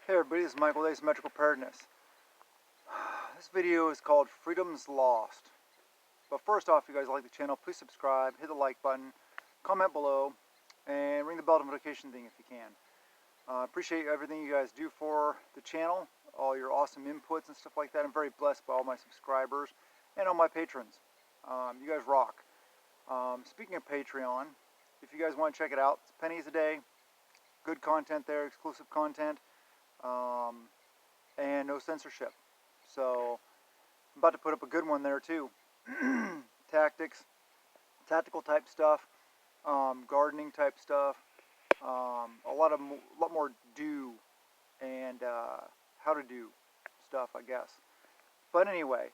Hey everybody, this is Michael with Asymmetrical Preparedness. This video is called Freedom's Lost. But first off, if you guys like the channel, please subscribe, hit the like button, comment below, and ring the bell notification thing if you can. Appreciate everything you guys do for the channel, all your awesome inputs and stuff like that. I'm very blessed by all my subscribers and all my patrons. You guys rock. Speaking of Patreon, if you guys want to check it out, it's pennies a day. Good content there, exclusive content. And no censorship. So I'm about to put up a good one there too. Tactical type stuff, gardening type stuff, a lot more do and how to do stuff, I guess. But anyway,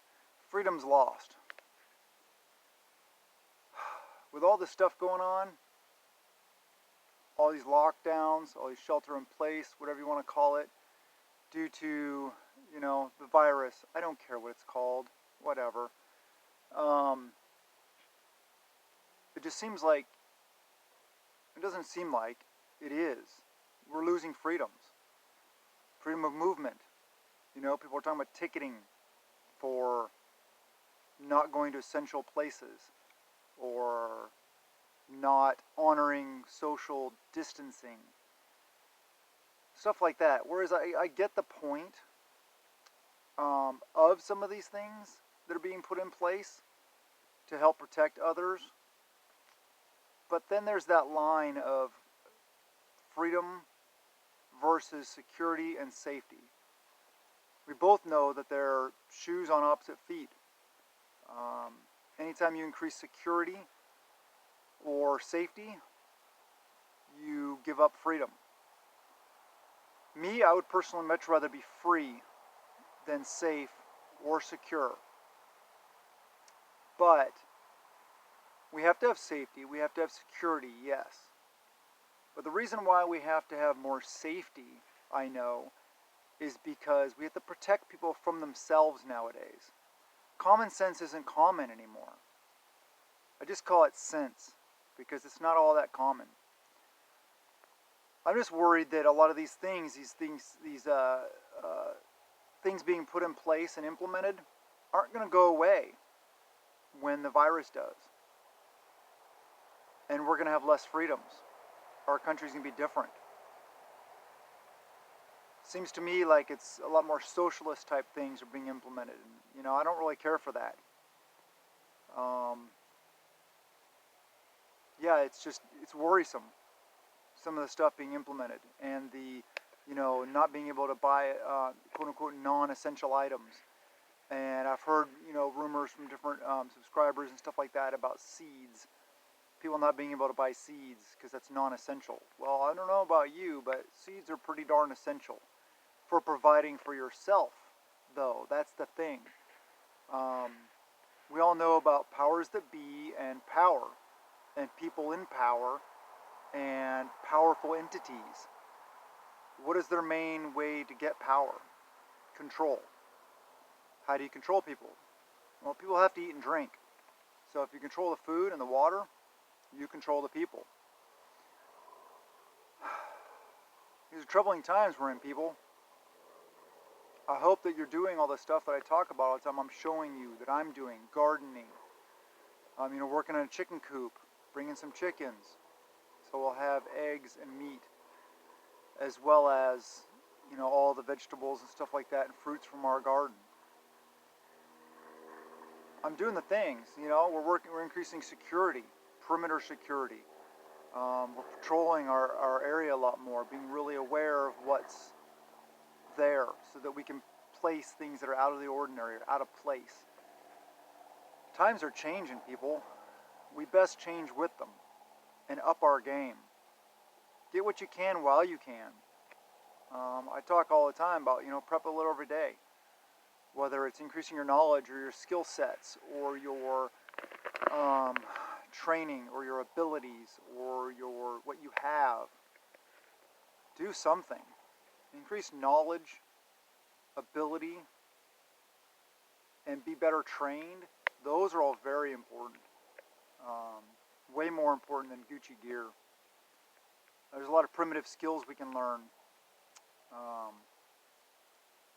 freedom's lost. With all this stuff going on, all these lockdowns, all these shelter in place, whatever you want to call it, due to, the virus. I don't care what it's called, whatever. It just seems like, it doesn't seem like it is. We're losing freedoms. Freedom of movement. People are talking about ticketing for not going to essential places or not honoring social distancing. Stuff like that. Whereas I get the point of some of these things that are being put in place to help protect others. But then there's that line of freedom versus security and safety. We both know that they're shoes on opposite feet. Anytime you increase security or safety, you give up freedom. Me, I would personally much rather be free than safe or secure. But we have to have safety, we have to have security, yes. But the reason why we have to have more safety, I know, is because we have to protect people from themselves nowadays. Common sense isn't common anymore. I just call it sense because it's not all that common. I'm just worried that a lot of these things being put in place and implemented aren't going to go away when the virus does. And we're going to have less freedoms. Our country's going to be different. Seems to me like it's a lot more socialist type things are being implemented. And, I don't really care for that. Yeah, it's worrisome. Some of the stuff being implemented and the, not being able to buy quote unquote non-essential items. And I've heard, rumors from different subscribers and stuff like that about seeds. People not being able to buy seeds because that's non-essential. Well, I don't know about you, but seeds are pretty darn essential for providing for yourself, though. That's the thing. We all know about powers that be and power and people in power and powerful entities. What is their main way to get power? Control. How do you control people? Well, people have to eat and drink. So if you control the food and the water, you control the people. These are troubling times we're in, people. I hope that you're doing all the stuff that I talk about all the time. I'm showing you that I'm doing. Gardening. Working in a chicken coop. Bringing some chickens. So we'll have eggs and meat. As well as, all the vegetables and stuff like that and fruits from our garden. I'm doing the things, we're increasing security, perimeter security. We're patrolling our area a lot more, being really aware of what's there so that we can place things that are out of the ordinary, or out of place. Times are changing, people. We best change with them and up our game. Get what you can while you can. I talk all the time about, prep a little every day. Whether it's increasing your knowledge or your skill sets or your training or your abilities or what you have. Do something. Increase knowledge, ability, and be better trained. Those are all very important. Way more important than Gucci gear. There's a lot of primitive skills we can learn.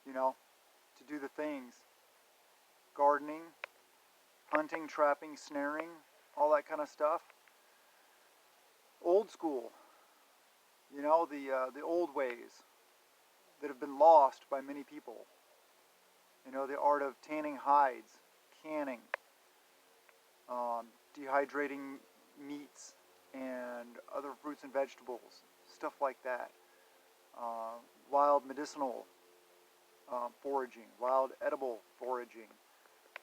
you know, to do the things. Gardening, hunting, trapping, snaring, all that kind of stuff. Old school, you know, the old ways that have been lost by many people. You know, the art of tanning hides, canning, dehydrating meats and other fruits and vegetables, stuff like that. Wild medicinal foraging, wild edible foraging,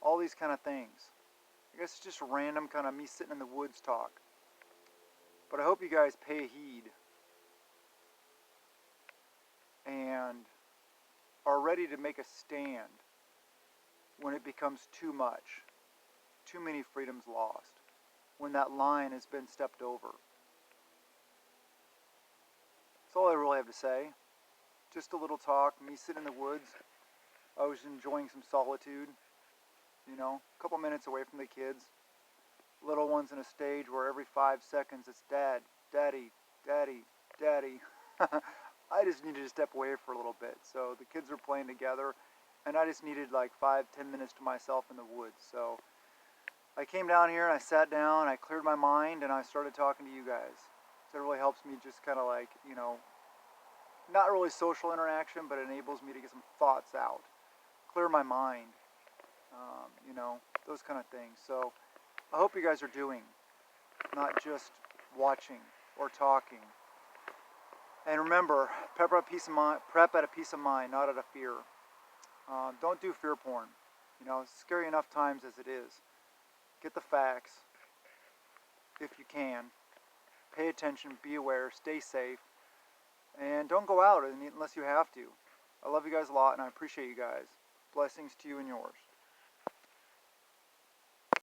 all these kind of things. I guess it's just random kind of me sitting in the woods talk. But I hope you guys pay heed and are ready to make a stand when it becomes too much, too many freedoms lost, when that line has been stepped over. That's all I really have to say. Just a little talk, me sitting in the woods. I was enjoying some solitude, you know, a couple minutes away from the kids. Little ones in a stage where every 5 seconds it's dad, daddy, daddy, daddy. I just needed to step away for a little bit. So the kids are playing together, and I just needed like 5-10 minutes to myself in the woods. So I came down here and I sat down, I cleared my mind, and I started talking to you guys. So it really helps me just kind of like, you know, not really social interaction, but it enables me to get some thoughts out, clear my mind, you know, those kind of things. So I hope you guys are doing, not just watching or talking. And remember, prep at a peace of mind, not out of fear. Don't do fear porn. You know, it's scary enough times as it is. Get the facts, if you can. Pay attention, be aware, stay safe, and don't go out unless you have to. I love you guys a lot, and I appreciate you guys. Blessings to you and yours.